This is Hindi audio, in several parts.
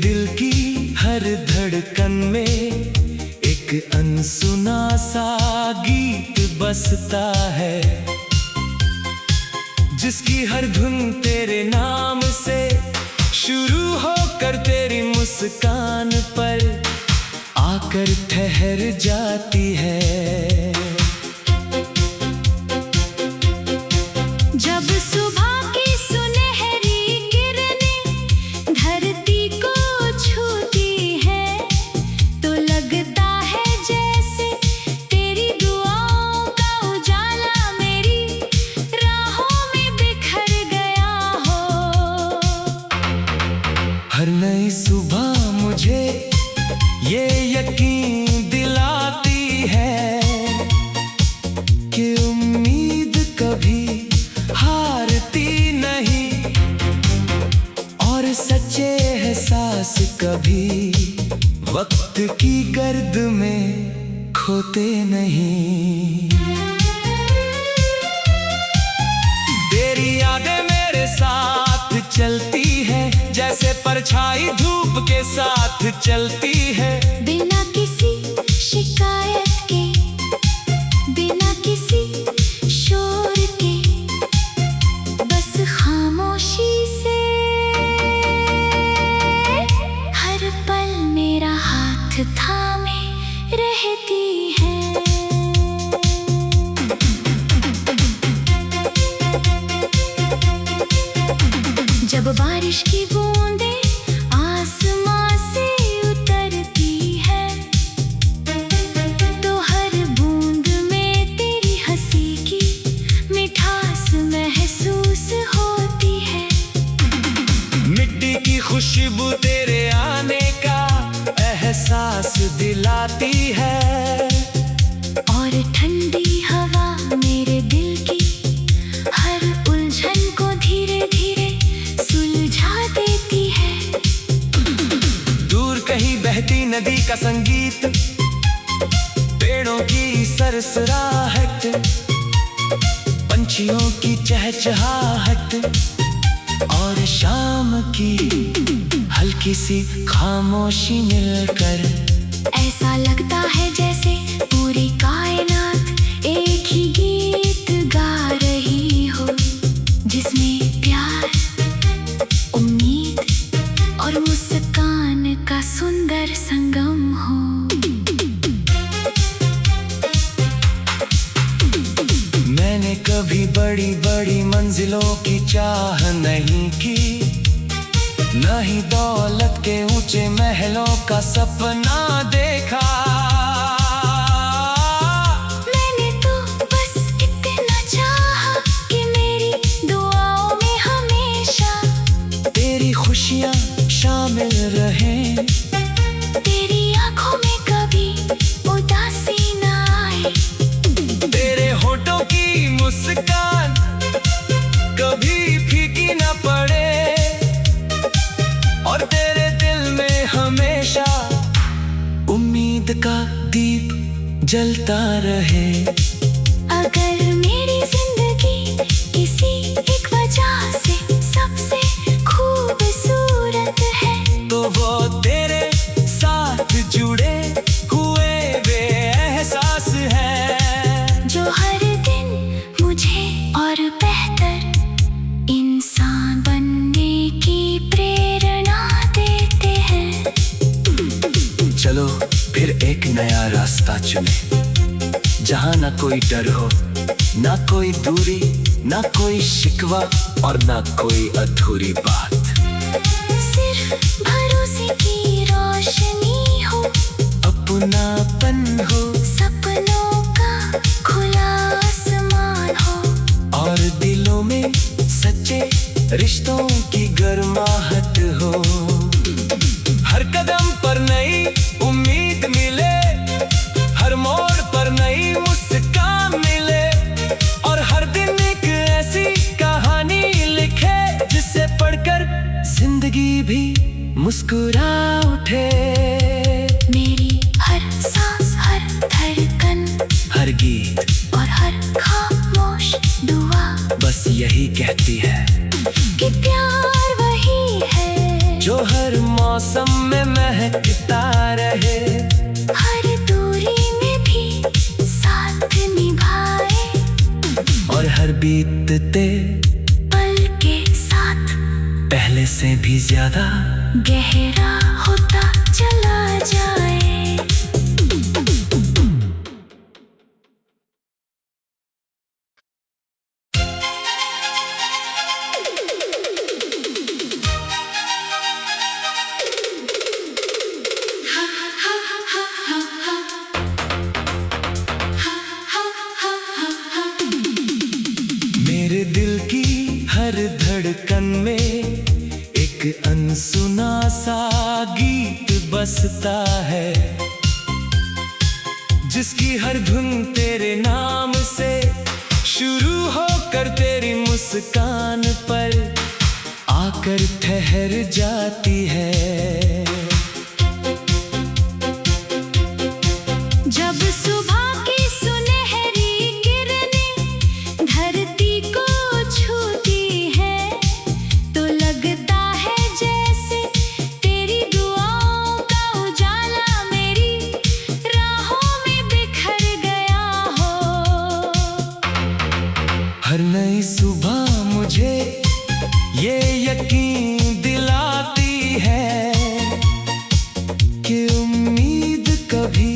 दिल की हर धड़कन में एक अनसुना सा गीत बसता है, जिसकी हर धुन तेरे नाम से शुरू होकर तेरी मुस्कान पर आकर ठहर जाती है। जब सुबह की सुनहरी किरणें धरती को छूती है, तो लगता है जैसे तेरी दुआओं का उजाला मेरी राहों में बिखर गया हो। हर नई सुबह मुझे ये यकीन दिलाती है कि उम्मीद कभी हारती नहीं और सच्चे एहसास कभी वक्त की गर्द में खोते नहीं। तेरी यादें मेरे साथ चलती है, जैसे परछाई धूप के साथ चलती है, बिना किसी शिकायत के, बिना किसी शोर के, बस खामोशी से हर पल मेरा हाथ थामे रहती है। जब बारिश की बूंदें आसमां से उतरती है, तो हर बूंद में तेरी हंसी की मिठास महसूस होती है। मिट्टी की खुशबू तेरे आने का एहसास दिलाती है, और ठंडी हवा मेरे दिल की हर उलझन को धीरे धीरे सुलझा देती है। दूर कहीं बहती नदी का संगीत, पेड़ों की सरसराहट, पंछियों की चहचहाहट और शाम की हल्की सी खामोशी मिलकर ऐसा लगता है जैसे पूरी कायनात एक ही गीत गा रही हो, जिसमें प्यार, उम्मीद और मुस्कान का सुंदर संगम हो। मैंने कभी बड़ी बड़ी मंजिलों की चाह नहीं की, न ही दौलत के ऊंचे महलों का सपना देखा। मैंने तो बस इतना चाहा कि मेरी दुआओं में हमेशा तेरी खुशियाँ शामिल रहें, तेरी आंखों में कभी उदासी न आए, तेरे होठों की मुस्कान कभी फीकी न पड़े, और तेरे दिल में हमेशा उम्मीद का दीप जलता रहे। अगर मेरी जिंदगी किसी एक वजह से सबसे खूबसूरत है, तो वो तेरे साथ जुड़े हुए वे एहसास है, जो हर दिन मुझे और बेहतर इंसान बनने की प्रेरणा देते हैं। चलो फिर एक नया रास्ता चुने, जहाँ ना कोई डर हो, ना कोई दूरी, ना कोई शिकवा और ना कोई अधूरी बात। सिर्फ भरोसे की रोशनी हो, अपनापन हो, सपनों का खुला आसमान हो, और दिलों में सच्चे रिश्तों की गर्माहट हो। हर कदम पर नई उम्मीद मिले, हर मोड़ पर नई मुस्कान मिले, और हर दिन एक ऐसी कहानी लिखे जिसे पढ़कर जिंदगी भी मुस्कुरा उठे। मेरी हर सांस, हर धड़कन, हर गीत और हर खामोश दुआ बस यही कहती है कि प्यार वही है जो हर मौसम में महकता रहे, हर दूरी में भी साथ निभाए, और हर बीतते पल के साथ पहले से भी ज्यादा गहरा होता चला जाए। मेरे दिल की हर धड़कन में एक अनसुना सा गीत बसता है, जिसकी हर धुन तेरे नाम से शुरू होकर तेरी मुस्कान पर आकर ठहर जाती है। जब सुबह की सुनहरी किरणें धरती को छूती है, तो लगता है जैसे तेरी दुआओं का उजाला मेरी राहों में बिखर गया हो। हर नई सुबह मुझे ये यकीन दिलाती है कि उम्मीद कभी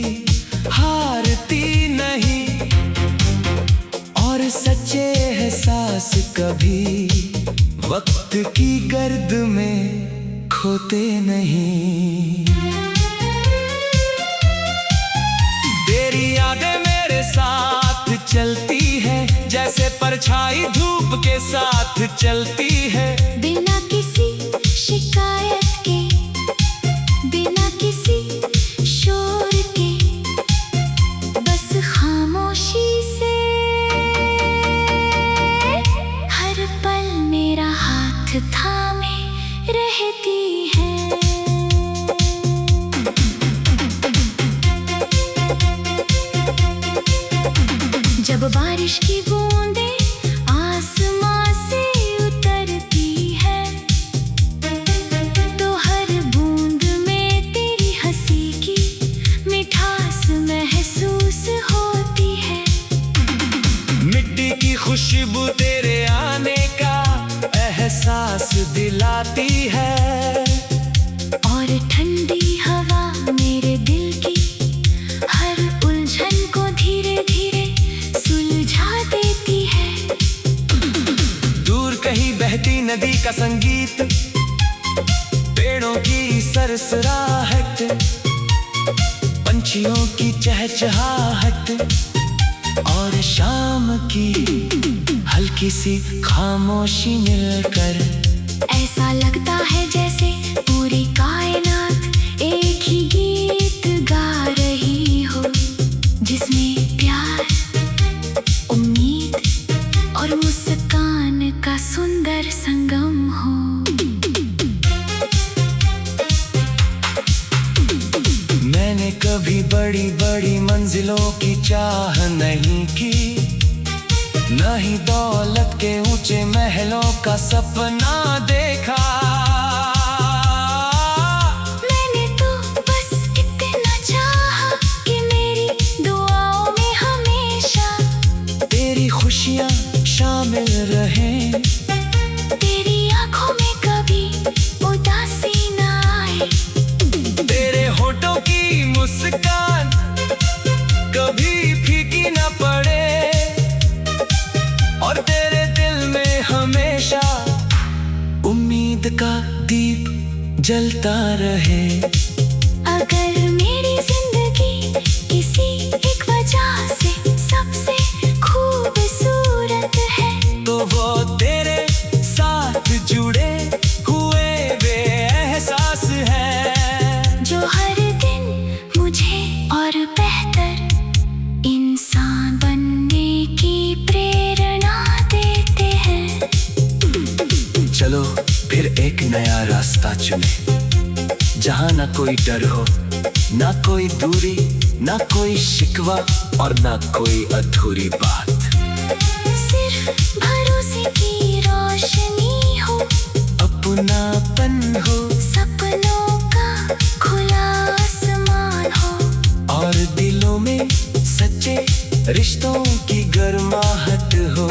हारती नहीं, और सच्चे एहसास कभी वक्त की गर्द में खोते नहीं। तेरी यादें मेरे साथ चलती है, जैसे परछाई धूप के साथ चलती है, बिना किसी शिकायत के, बिना किसी शोर के, बस खामोशी से हर पल मेरा हाथ थामे रहती है। जब बारिश की बूंदें आसमां से उतरती है, तो हर बूंद में तेरी हंसी की मिठास महसूस होती है। मिट्टी की खुशबू तेरे आने का एहसास दिलाती है, और ठंडी हवा मेरे दिल की हर उलझन को धीरे धीरे सुलझा देती है। दूर कहीं बहती नदी का संगीत, पेड़ों की सरसराहट, पंछियों की चहचहाहट, और शाम की हल्की सी खामोशी मिलकर ऐसा लगता है जैसे पूरी कायनात एक ही गीत गा रही हो, जिसमें प्यार, उम्मीद और मुस्कान का सुंदर संगम हो। मैंने कभी बड़ी बड़ी मंजिलों की चाह नहीं की, न ही दौलत के ऊंचे महलों का सपना देखा। मैंने तो बस इतना चाहा कि मेरी दुआओं में हमेशा तेरी खुशियाँ शामिल रहें, तेरी आंखों में कभी उदासी ना आए, तेरे होठों की मुस्कान कभी फीकी न पड़े, और तेरे दिल में हमेशा उम्मीद का दीप जलता रहे। अगर मेरी जिंदगी किसी एक वजह से सबसे खूबसूरत है, तो वो तेरे साथ जुड़े हुए वे एहसास है, जो हर दिन मुझे और बेहतर इंसान बनने की प्रेरणा देते हैं। चलो फिर एक नया रास्ता चुने, जहाँ ना कोई डर हो, ना कोई दूरी, ना कोई शिकवा, और ना कोई अधूरी बात। सिर्फ भरोसे की रोशनी हो, अपनापन हो, सपनों का खुला आसमान हो, और दिलों में सच्चे रिश्तों की गर्माहट हो।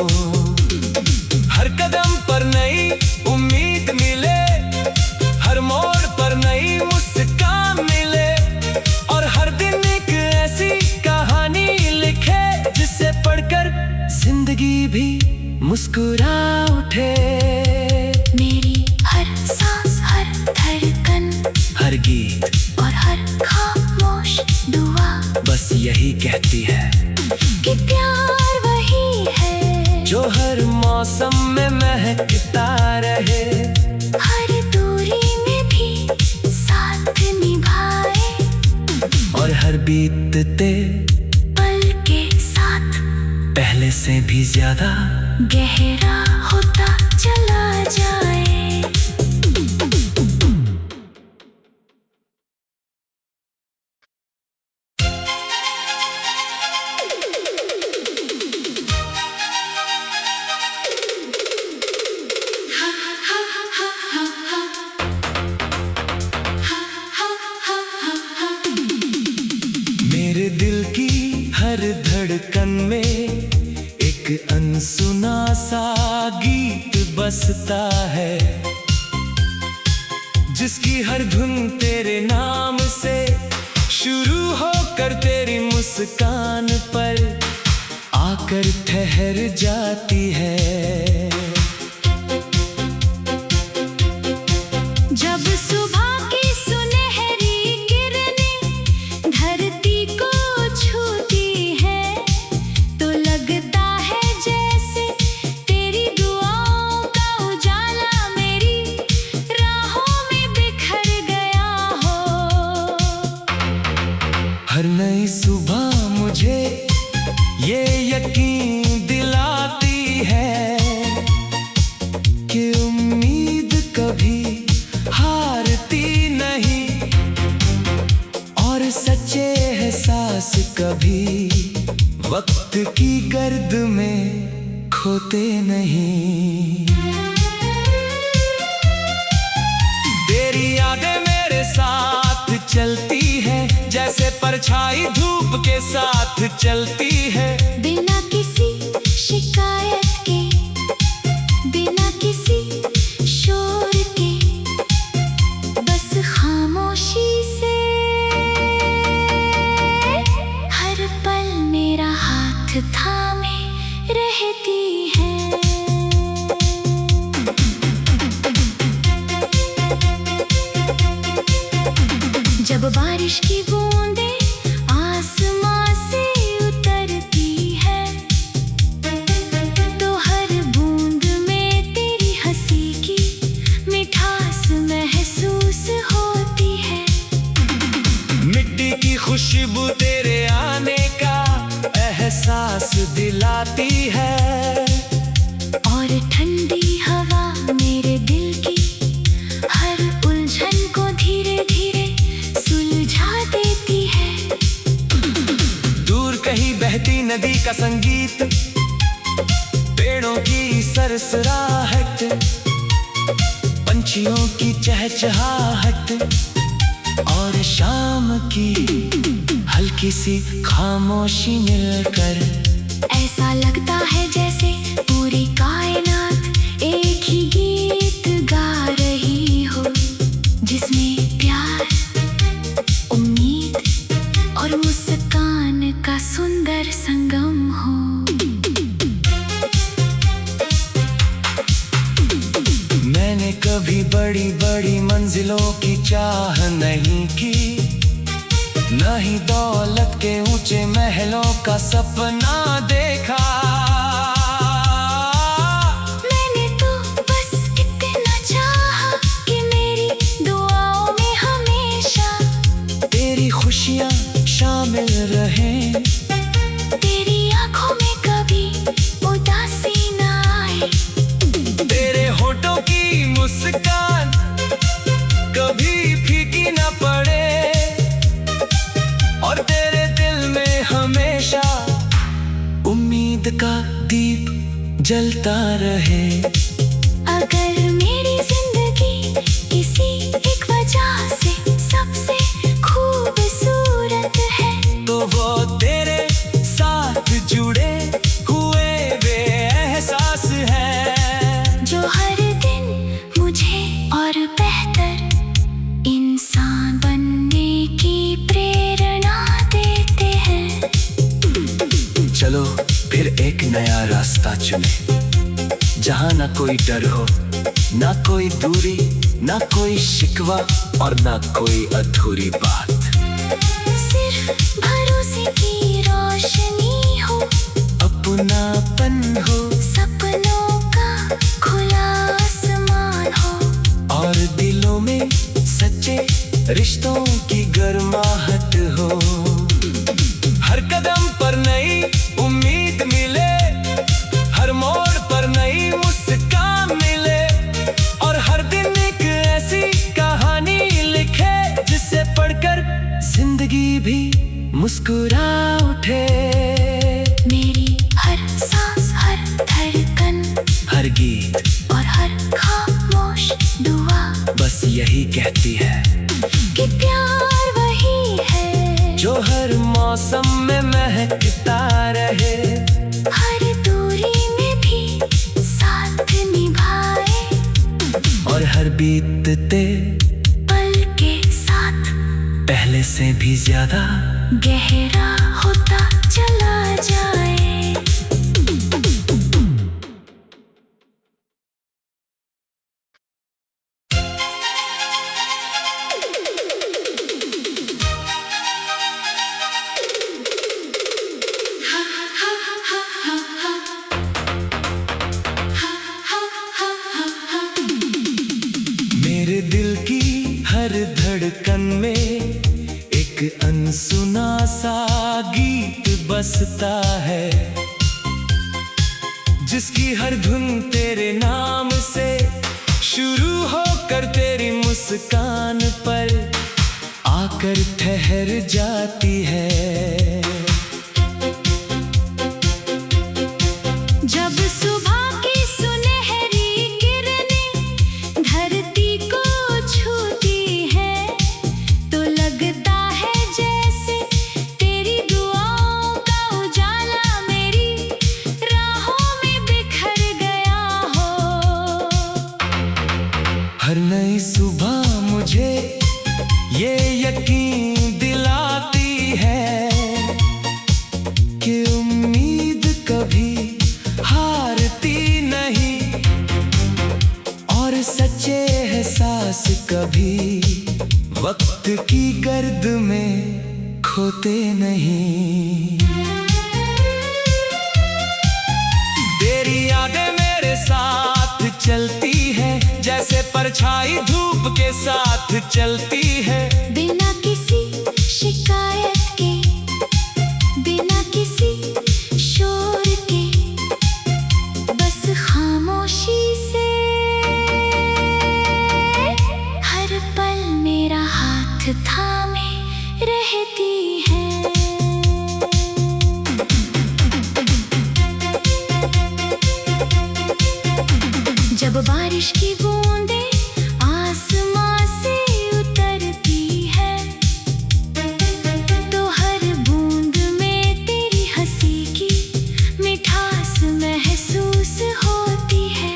हर कदम पर नई उम्मीद मिले, हर मोड़ पर नई मुस्कान मिले, और हर दिन एक ऐसी कहानी लिखे जिसे पढ़कर जिंदगी भी मुस्कुरा उठे। मेरी हर सांस, हर धड़कन, हर गीत और हर खामोश दुआ बस यही कहती है कि प्यार वही है जो हर मौसम में महकता रहे, हर दूरी में भी साथ निभाए, और हर बीतते पल के साथ पहले से भी ज्यादा गहरा होता चला जाए। मेरे दिल की हर धड़कन में एक अनसुना सा गीत बसता है, जिसकी हर धुन तेरे नाम से शुरू होकर तेरी मुस्कान पर आकर ठहर जाती है। जब सुबह की सुनहरी किरणें धरती को छूती है, तो लगता है जैसे तेरी दुआओं का उजाला मेरी राहों में बिखर गया हो। हर नई सुबह मुझे ये यकीन दिलाती है कि उम्मीद कभी हारती नहीं, और सच्चे एहसास कभी वक्त की गर्द में खोते नहीं। तेरी यादें मेरे साथ चलती है, जैसे परछाई धूप के साथ चलती है, बिना किसी शिकायत के, बिना किसी शोर के, बस खामोशी से हर पल मेरा हाथ थामे रहती है। जब बारिश की बूंदें आसमां से उतरती है, तो हर बूंद में तेरी हंसी की मिठास महसूस होती है। मिट्टी की खुशबू तेरे आने का एहसास दिलाती है, और ठंडी हवा मेरे दिल की हर उलझन को धीरे धीरे सुलझा देती है। दूर कहीं बहती नदी का संगीत, पेड़ों की सरसराहट, पंछियों की चहचहाहट, और शाम की हल्की सी खामोशी मिलकर ऐसा लगता है जैसे पूरी कायनात एक ही गीत गा रही हो, जिसमें प्यार, उम्मीद और मुस्कान का सुंदर संगम हो। मैंने कभी बड़ी बड़ी मंजिलों की चाह नहीं की, न ही दौलत के ऊंचे महलों का सपना देखा। मैंने तो बस इतना चाहा कि मेरी दुआओं में हमेशा तेरी खुशियाँ शामिल रहें, तेरी आंखों में कभी उदासी ना आए, तेरे होठों की मुस्कान कभी फीकी न पड़े, और तेरे दिल में हमेशा उम्मीद का दीप जलता रहे। अगर मेरी जिंदगी एक नया रास्ता चुने, जहाँ ना कोई डर हो, ना कोई दूरी, ना कोई शिकवा और ना कोई अधूरी बात। सिर्फ भरोसे की रोशनी हो, अपनापन हो, सपनों का खुला आसमान हो, और दिलों में सच्चे रिश्तों की गर्माहट हो। हर कदम पर नई उम्मीद मिले, हर मोड़ पर नई मुस्कान मिले, और हर दिन एक ऐसी कहानी लिखे जिसे पढ़कर जिंदगी भी मुस्कुरा उठे। मेरी हर सांस, हर धड़कन, हर गीत और हर खामोश दुआ बस यही कहती है कि प्यार वही है जो हर मौसम में महकता रहे, हर दूरी में भी साथ निभाए, और हर बीतते पल के साथ पहले से भी ज्यादा गहरा होता चला जाए। मेरे दिल की हर धड़कन में एक अनसुना सा गीत बसता है, जिसकी हर धुन तेरे नाम से शुरू होकर तेरी मुस्कान पर आकर ठहर जाती है। जब सुबह की सुनहरी किरणें धरती को छूती है, तो लगता है जैसे तेरी दुआओं का उजाला मेरी राहों में बिखर गया हो। हर नई सुबह मुझे ये यकीन दिलाती है कि उम्मीद कभी हारती नहीं, और सच्चे एहसास कभी वक्त की गर्द में खोते नहीं। तेरी यादें मेरे साथ चलती है, जैसे परछाई धूप के साथ चलती है, बिना किसी शिकायत के, बिना किसी शोर के, बस खामोशी से हर पल मेरा हाथ थामे रहती है। जब बारिश की बूंदें आसमां से उतरती है, तो हर बूंद में तेरी हंसी की मिठास महसूस होती है।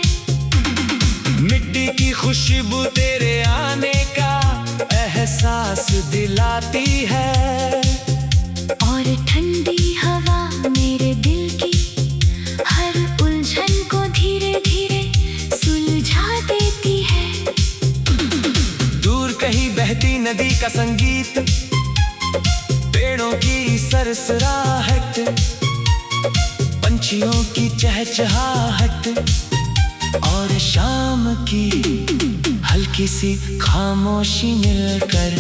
मिट्टी की खुशबू तेरे आने का एहसास दिलाती है, और ठंडी हवा मेरे दिल की हर उलझन को धीरे धीरे सुलझा देती है। दूर कहीं बहती नदी का संगीत, पेड़ों की सरसराहट, पंछियों की चहचहाहट, और शाम की हल्की सी खामोशी मिलकर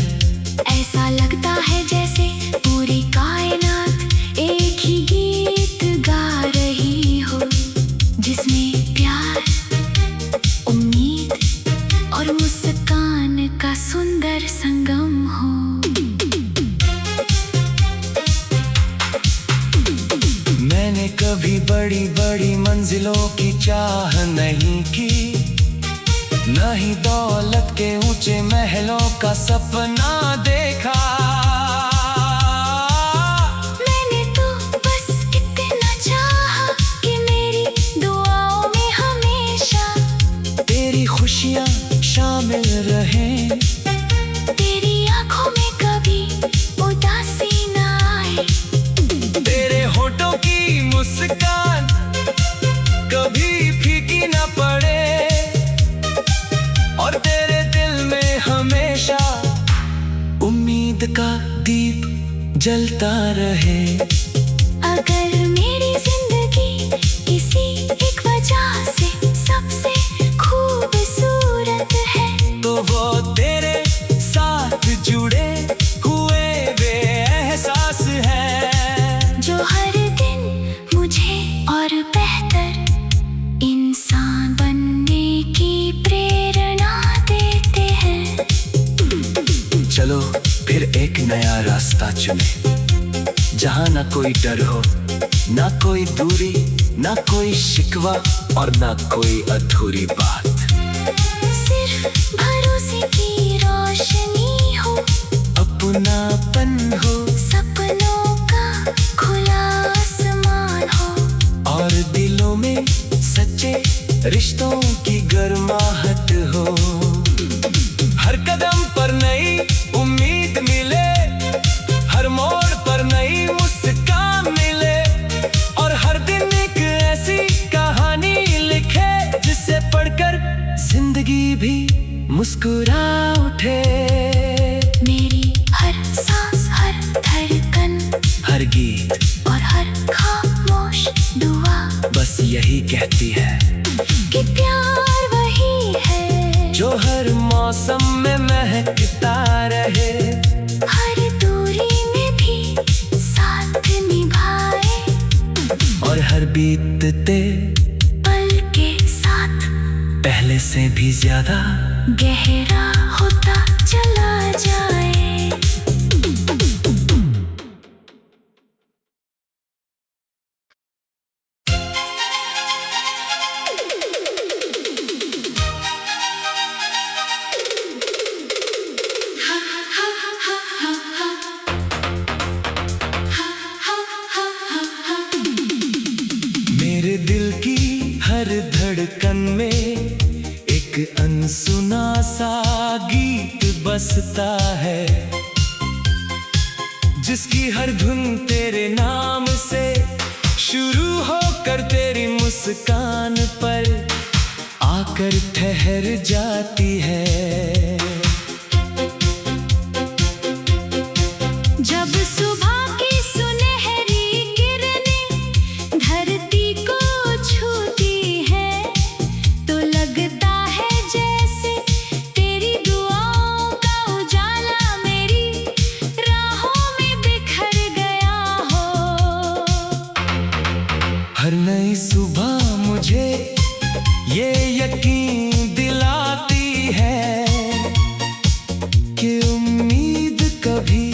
ऐसा लगता है जैसे पूरी कायनात एक ही गीत गा रही हो, जिसमें प्यार, उम्मीद और मुस्कान का सुंदर संगम हो। मैंने कभी बड़ी बड़ी मंजिलों की चाह नहीं की, न ही दौलत के ऊंचे महलों का सपना देखा। मैंने तो बस इतना चाहा कि मेरी दुआओं में हमेशा तेरी खुशियाँ शामिल रहें, तेरी आंखों में कभी उदासी ना आए, तेरे होठों की मुस्कान उम्मीद का दीप जलता रहे। अगर मेरी जिंदगी किसी एक वजह से सबसे खूबसूरत है, तो वो तेरे साथ जुड़े हुए वे एहसास है, जो हर दिन मुझे और बेहतर इंसान बनने की प्रेरणा देते हैं। चलो फिर एक नया रास्ता चुने, जहाँ ना कोई डर हो, ना कोई दूरी, ना कोई शिकवा और ना कोई अधूरी बात। सिर्फ भरोसे की रोशनी हो, अपनापन हो, सपनों का खुला आसमान हो, और दिलों में सच्चे रिश्तों की गर्माहट हो। हर कदम पर नई उम्मीद मिले, हर मोड़ पर नई मुस्कान मिले, और हर दिन एक ऐसी कहानी लिखे जिसे पढ़कर जिंदगी भी मुस्कुरा उठे। मेरी हर सांस, हर धड़कन, हर गीत और हर खामोश दुआ बस यही कहती है कि प्यार वही है जो हर मौसम में महकता रहे, हर दूरी में भी साथ निभाए, और हर बीतते पल के साथ पहले से भी ज्यादा गहरा होता चला जाए। मेरे दिल की हर धड़कन में एक अनसुना सा गीत बसता है, जिसकी हर धुन तेरे नाम से शुरू होकर तेरी मुस्कान पर आकर ठहर जाती है। जब सुबह की सुनहरी किरणें धरती को छूती है, तो लगता है जैसे तेरी दुआओं का उजाला मेरी राहों में बिखर गया हो। हर नई सुबह मुझे ये यकीन दिलाती है कि उम्मीद कभी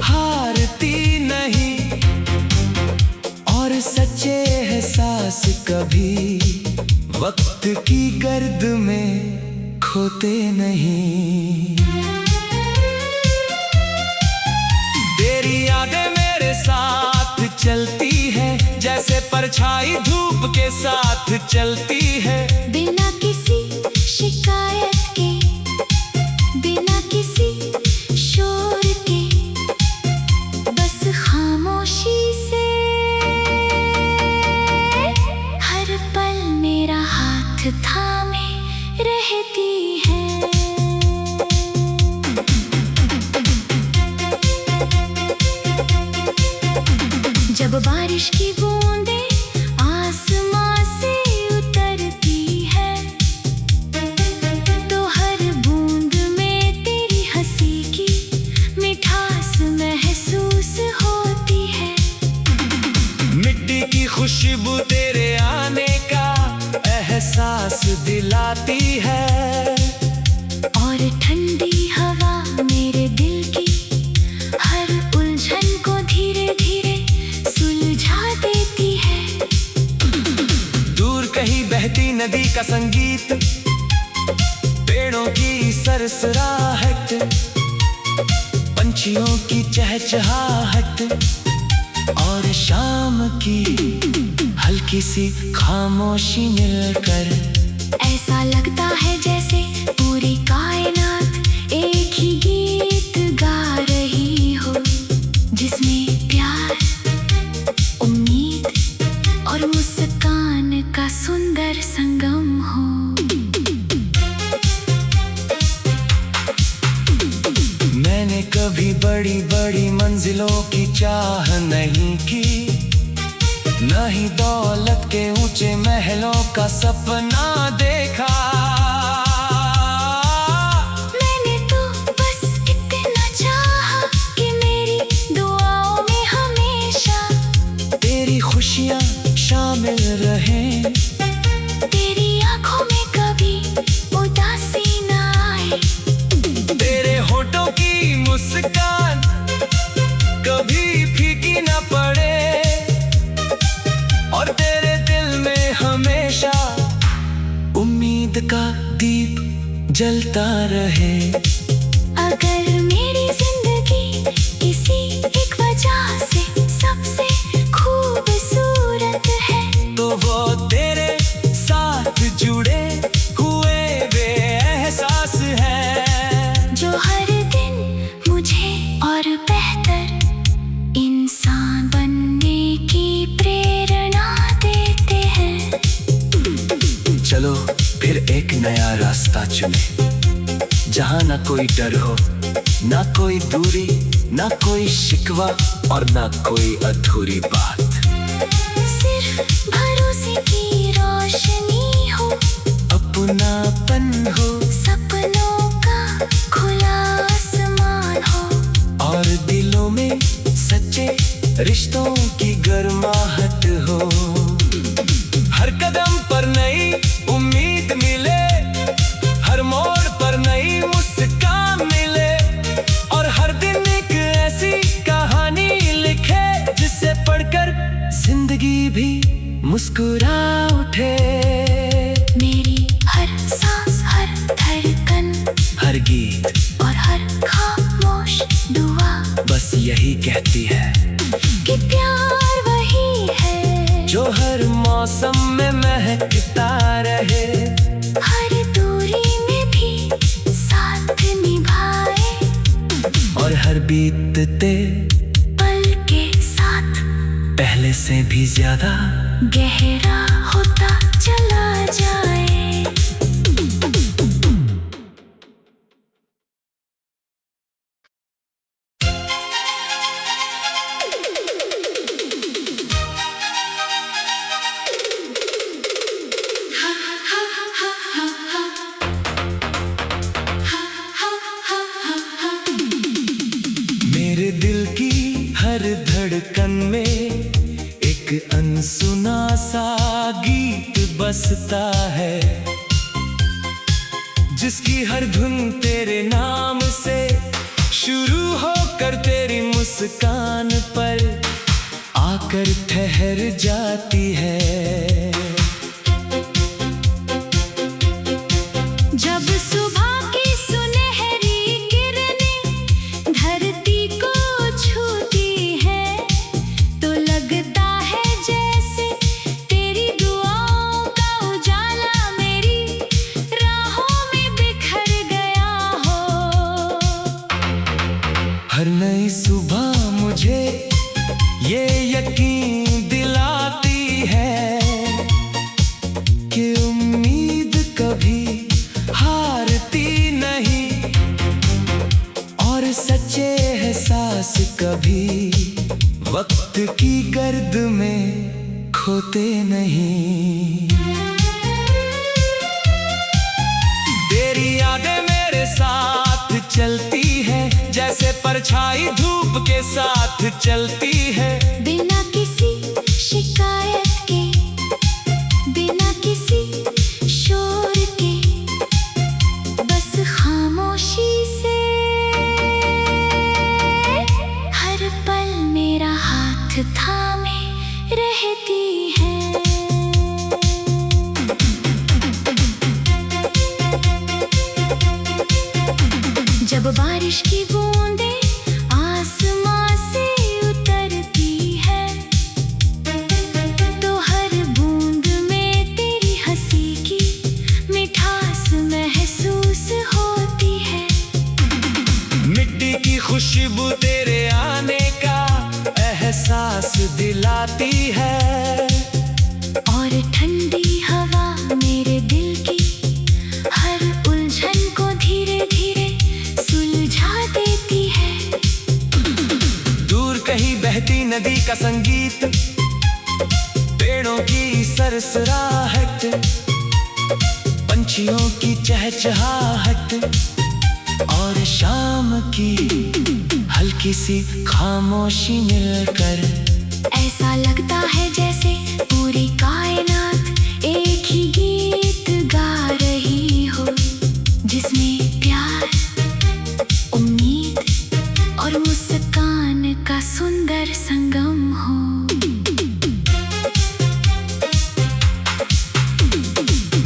हारती नहीं, और सच्चे एहसास कभी वक्त की गर्द में खोते नहीं। तेरी यादें मेरे साथ चलती है, जैसे परछाई धूप के साथ चलती है, बिना किसी शिकायत के, बिना किसी शोर के, बस खामोशी से हर पल मेरा हाथ थामे रहती है। जब बारिश की बूंदें आसमां से उतरती है, तो हर बूंद में तेरी हंसी की मिठास महसूस होती है। मिट्टी की खुशबू तेरे आने का एहसास दिलाती है, और ठंडी हवा मेरे दिल की हर उलझन को धीरे धीरे सुलझा देती है। दूर कहीं बहती नदी का संगीत, पेड़ों की सरसराहट, पंछियों की चहचहाहट, और शाम की हल्की सी खामोशी मिलकर ऐसा लगता है जैसे पूरी कायनात एक ही गीत गा रही हो, जिसमें प्यार, उम्मीद और मुस्कान का सुंदर संगम हो। मैंने कभी बड़ी बड़ी मंजिलों की चाह नहीं की, न ही दौलत के ऊंचे महलों का सपना देखा। मैंने तो बस इतना चाहा कि मेरी दुआओं में हमेशा तेरी खुशियाँ शामिल रहें, तेरी आंखों में कभी उदासी न आए, तेरे होठों की मुस्कान कभी फीकी न पड़े, और तेरे दिल में हमेशा उम्मीद का दीप जलता रहे। अगर मेरी जिंदगी किसी एक वजह से सबसे खूबसूरत है, तो वो तेरे साथ जुड़े हुए वे एहसास है, जो हर दिन मुझे और बेहतर इंसान बनने की प्रेरणा देते हैं। चलो फिर एक नया रास्ता चुने, जहाँ ना कोई डर हो, ना कोई दूरी, ना कोई शिकवा और ना कोई अधूरी बात। सिर्फ भरोसे की रोशनी हो, अपनापन हो, सपनों का खुला आसमान हो, और दिलों में सच्चे रिश्तों की गर्माहट हो। हर कदम पर नई उम्मीद मिले, हर मोड़ पर नई मुस्कान मिले, और हर दिन एक ऐसी कहानी लिखे जिसे पढ़कर जिंदगी भी मुस्कुरा उठे। मेरी हर सांस, हर धड़कन, हर गीत और हर खामोश दुआ बस यही कहती है कि प्यार वही है जो हर मौसम में महकता रहे, हर दूरी में भी साथ निभाए, और हर बीतते पल के साथ पहले से भी ज्यादा गहरा होता चला जाए। मेरे दिल की हर धड़कन में एक अनसुना सा गीत बसता है, जिसकी हर धुन तेरे नाम से शुरू होकर तेरी मुस्कान पर आकर ठहर जाती है। जब सुबह की सुनहरी किरणें धरती को छूती है, तो लगता है जैसे तेरी दुआओं का उजाला मेरी राहों में बिखर गया हो। हर नई सुबह मुझे ये यकीन दिलाती है कि उम्मीद कभी हारती नहीं, और सच्चे एहसास कभी वक्त की गर्द में खोते नहीं। तेरी यादें मेरे साथ चलती है, जैसे परछाई धूप के साथ चलती है, बिना किसी शिकायत के, बिना किसी शोर के, बस खामोशी से हर पल मेरा हाथ थामे रहती है। जब बारिश की बूंदें आसमां से उतरती है, तो हर बूंद में तेरी हंसी की मिठास महसूस होती है। मिट्टी की खुशबू तेरे आने का एहसास दिलाती है, और ठंडी हवा मेरे दिल की हर उलझन को धीरे धीरे सुलझा देती है। नदी का संगीत, पेड़ों की सरसराहट, पंछियों की चहचहाहट और शाम की हल्की सी खामोशी मिलकर ऐसा लगता है जैसे पूरी कायनात एक ही गीत गा रही हो, जिसमें प्यार, उम्मीद और मुस्कान का सुंदर संगम हो।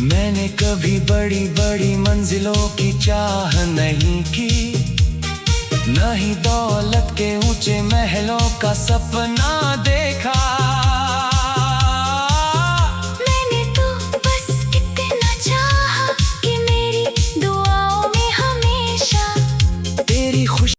मैंने कभी बड़ी बड़ी मंजिलों की चाह नहीं की, न ही दौलत के ऊंचे महलों का सपना